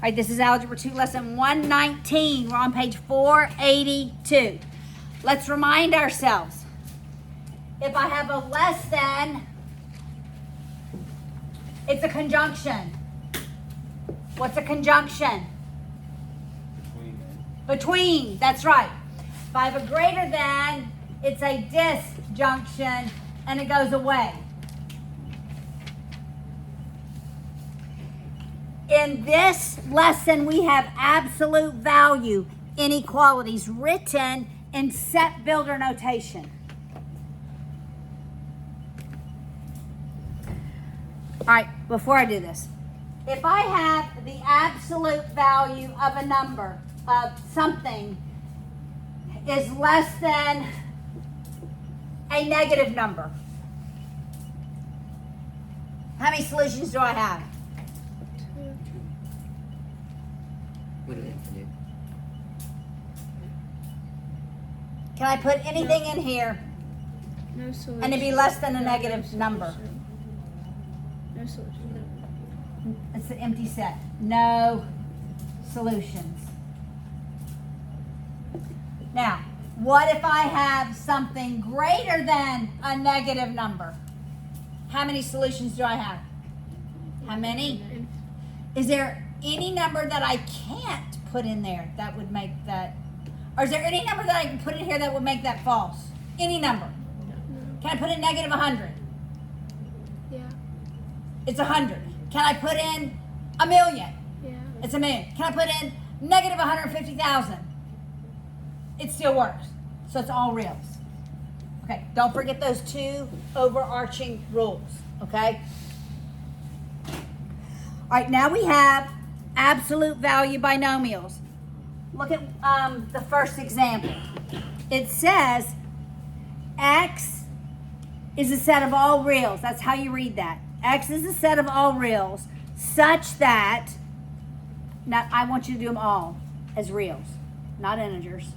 right, this is Algebra 2, Lesson 119. We're on page 482. Let's remind ourselves. If I have a less than, it's a conjunction. What's a conjunction? Between, that's right. If I have a greater than, it's a disjunction, and it goes away. In this lesson, we have absolute value inequalities written in set builder notation. All right, before I do this, if I have the absolute value of a number, of something, is less than a negative number, how many solutions do I have? Can I put anything in here No solution. and it be less than a negative number? No solution. It's an empty set. No solutions. Now, what if I have something greater than a negative number? How many solutions do I have? How many? Is there any number that I can't put in there that would make that? Or is there any number that I can put in here that would make that false? Any number? No. Can I put in negative 100? Yeah. It's 100. Can I put in a million? Yeah. It's a million. Can I put in negative 150,000? It still works. So it's all reals. Okay, don't forget those two overarching rules, okay? All right, now we have absolute value binomials. Look at the first example. It says X is a set of all reals. That's how you read that. X is a set of all reals such that, now I want you to do them all as reals, not integers.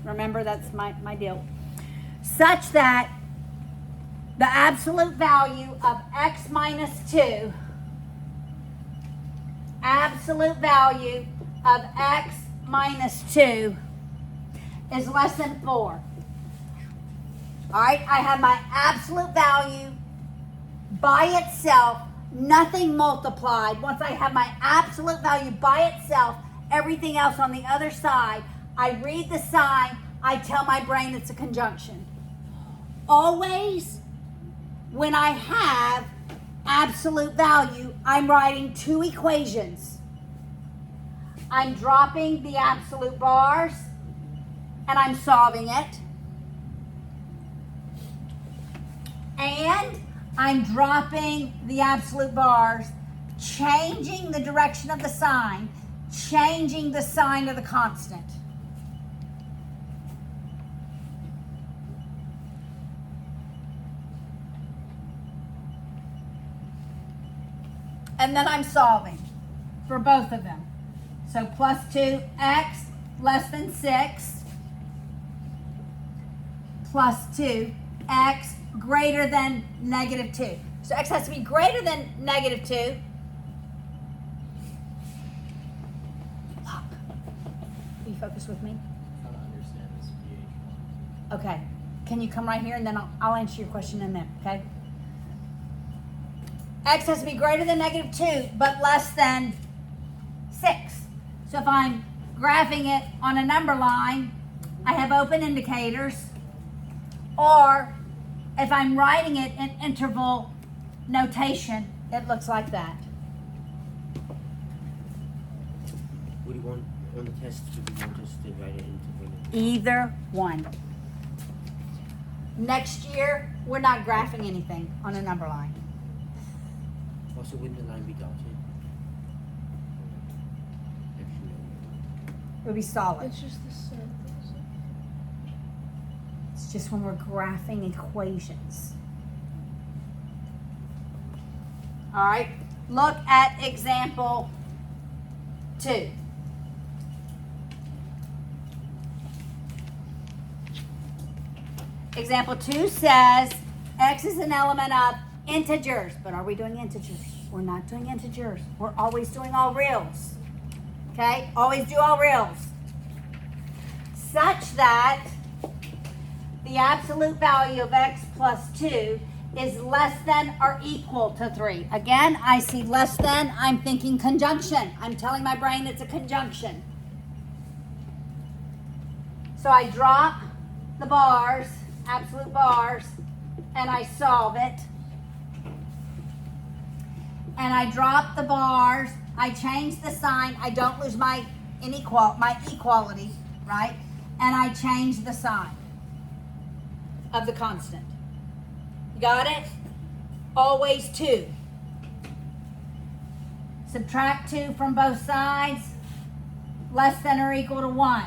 Remember, that's my deal. Such that the absolute value of X minus 2, absolute value of X minus 2 is less than 4. All right, I have my absolute value by itself, nothing multiplied. Once I have my absolute value by itself, everything else on the other side, I read the sign, I tell my brain it's a conjunction. Always, when I have absolute value, I'm writing two equations. I'm dropping the absolute bars, and I'm solving it. And I'm dropping the absolute bars, changing the direction of the sign, changing the sign of the constant. And then I'm solving for both of them. So plus 2x less than 6 plus 2x greater than negative 2. So x has to be greater than negative 2. Look. Will you focus with me? I don't understand this pH one. Okay. Can you come right here and then I'll answer your question in there, okay? X has to be greater than negative 2, but less than 6. So if I'm graphing it on a number line, I have open indicators. Or if I'm writing it in interval notation, it looks like that. What do you want on the test? Do you want just to write it into Either one. Next year, we're not graphing anything on a number line. Also, wouldn't the line be dotted? Actually, It would be solid. It's just the circles. It's just when we're graphing equations. All right, look at example 2. Example 2 says X is an element of integers, but are we doing integers? We're not doing integers. We're always doing all reals. Okay? Always do all reals. Such that the absolute value of x plus 2 is less than or equal to 3. Again, I see less than, I'm thinking conjunction. I'm telling my brain it's a conjunction. So I drop the bars, absolute bars, and I solve it. And I drop the bars, I change the sign, I don't lose my equality, right? And I change the sign of the constant. You got it? Always 2. Subtract 2 from both sides, less than or equal to 1.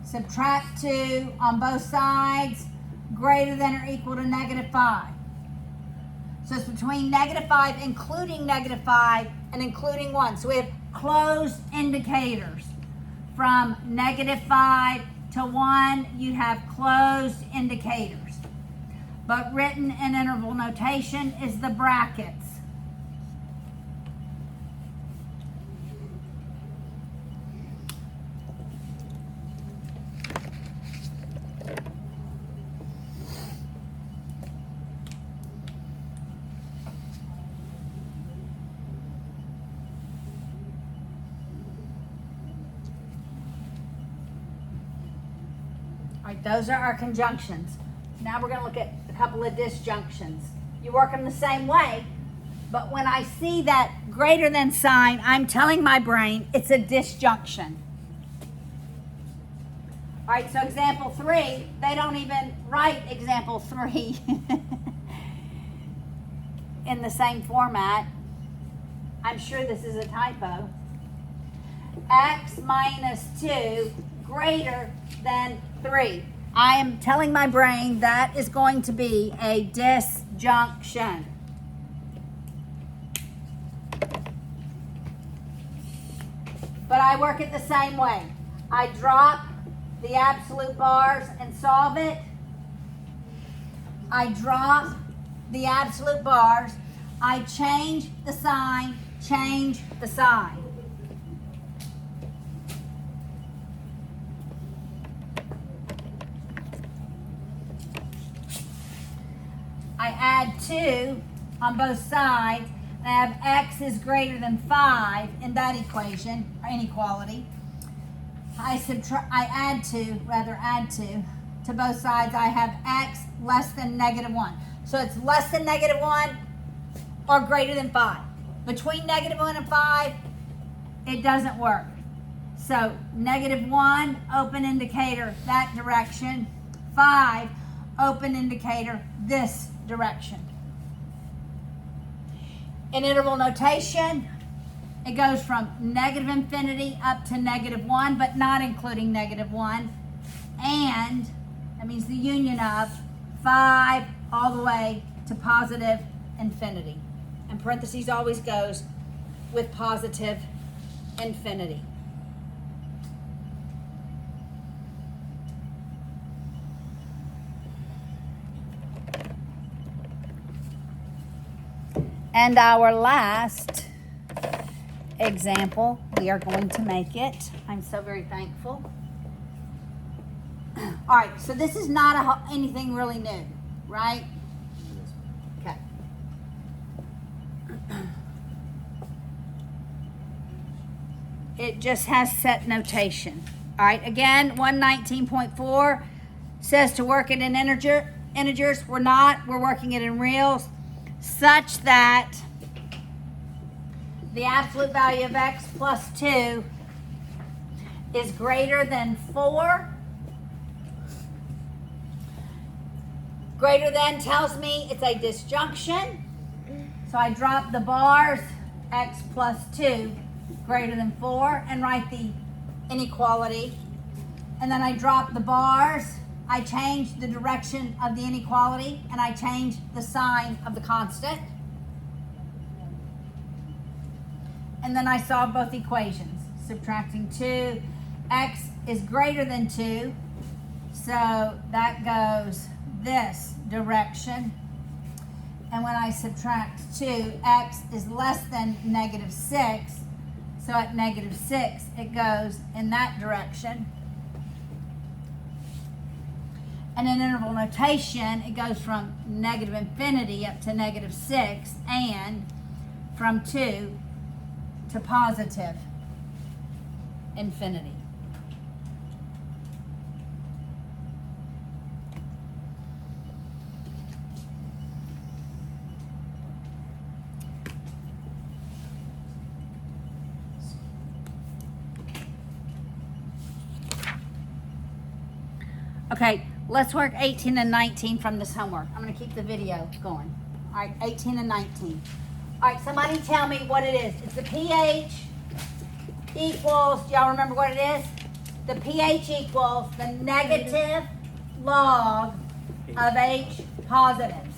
Subtract 2 on both sides, greater than or equal to -5. So it's between -5, including -5, and including 1. So we have closed indicators. From -5 to 1, you have closed indicators. But written in interval notation is the brackets. All right, those are our conjunctions. Now we're going to look at a couple of disjunctions. You work them the same way, but when I see that greater than sign, I'm telling my brain it's a disjunction. All right, so example 3, they don't even write example 3 in the same format. I'm sure this is a typo. X minus 2 greater than 3. I am telling my brain that is going to be a disjunction. But I work it the same way. I drop the absolute bars and solve it. I drop the absolute bars. I change the sign, change the sign. I add 2 on both sides. I have x is greater than 5 in that equation, or inequality. I add 2 to both sides. I have x less than -1. So it's less than -1 or greater than 5. Between -1 and 5, it doesn't work. So -1, open indicator that direction. 5, open indicator this direction. In interval notation, it goes from -infinity up to -1, but not including -1. And that means the union of 5 all the way to positive infinity. And parentheses always goes with positive infinity. And our last example, we are going to make it. I'm so very thankful. All right, so this is not anything really new, right? Okay. It just has set notation. All right, again, 119.4 says to work it in integers. We're not. We're working it in reals, such that the absolute value of x plus 2 is greater than 4. Greater than tells me it's a disjunction. So I drop the bars, x plus 2 greater than 4, and write the inequality. And then I drop the bars, I change the direction of the inequality, and I change the sign of the constant. And then I solve both equations. Subtracting 2, x is greater than 2, so that goes this direction. and when I subtract 2, x is less than negative 6. So at negative 6, it goes in that direction. And in interval notation, it goes from negative infinity up to negative 6, and from 2 to positive infinity. Okay, let's work 18 and 19 from this homework. I'm going to keep the video going. All right, 18 and 19. All right, somebody tell me what it is. It's the pH equals, do y'all remember what it is? The pH equals the negative log of H positives.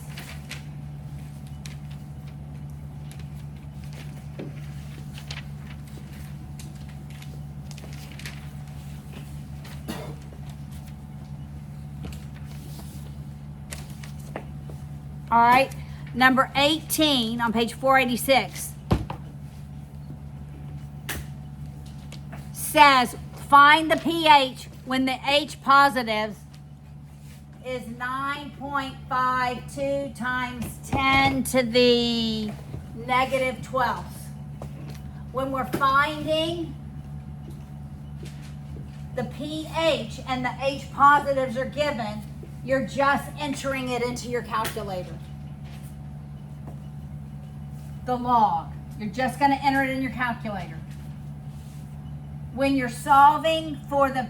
All right, number 18 on page 486 says find the pH when the H positives is 9.52 times 10 to the negative 12th. When we're finding the pH and the H positives are given, you're just entering it into your calculator. The log. You're just going to enter it in your calculator. When you're solving for the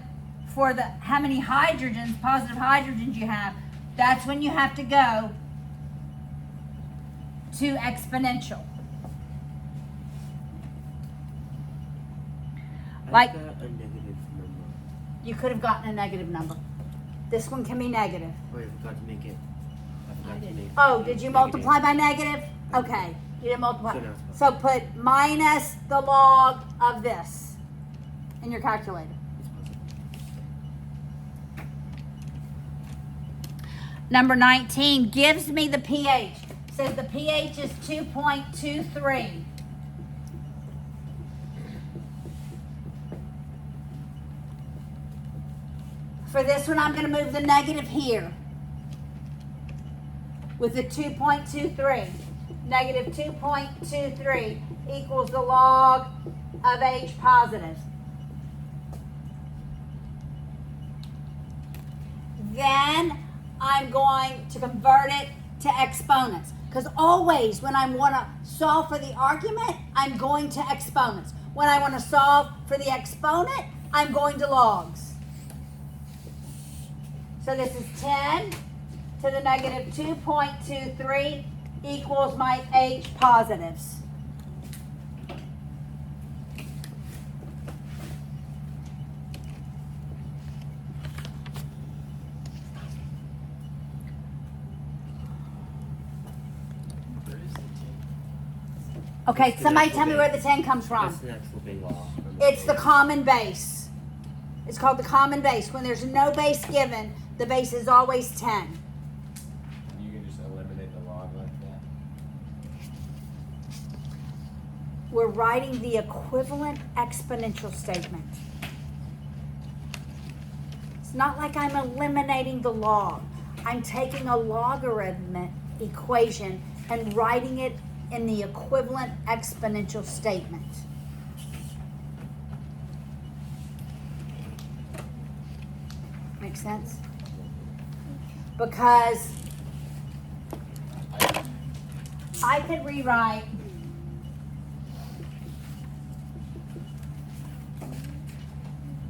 how many hydrogens, positive hydrogens you have, that's when you have to go to exponential. Like I got a negative number. you could have gotten a negative number. This one can be negative. Wait, I forgot to make it. Oh, did you multiply by negative? Okay, you didn't multiply. So put minus the log of this in your calculator. Number 19 gives me the pH. Says the pH is 2.23. For this one, I'm going to move the negative here with the 2.23. Negative 2.23 equals the log of H positives. Then I'm going to convert it to exponents. Because always when I want to solve for the argument, I'm going to exponents. When I want to solve for the exponent, I'm going to logs. So this is 10 to the negative 2.23 equals my H positives. Okay, somebody tell me where the 10 comes from. That's the actual big law. It's the common base. It's called the common base. When there's no base given, the base is always 10. And you can just eliminate the log like that. We're writing the equivalent exponential statement. It's not like I'm eliminating the log. I'm taking a logarithmic equation and writing it in the equivalent exponential statement. Make sense? Because I could rewrite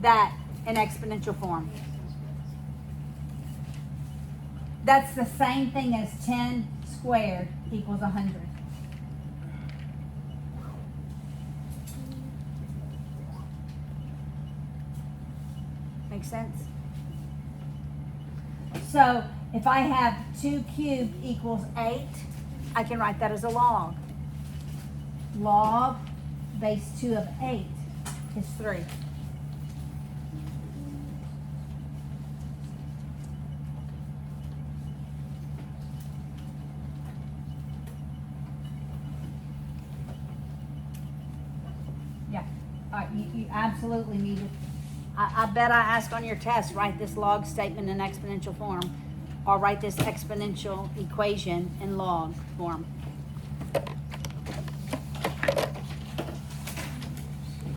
that in exponential form. That's the same thing as 10 squared equals 100. Make sense? So if I have 2 cubed equals 8, I can write that as a log. Log base 2 of 8 is 3. Yeah, you absolutely need it. I bet I ask on your test, write this log statement in exponential form, or write this exponential equation in log form.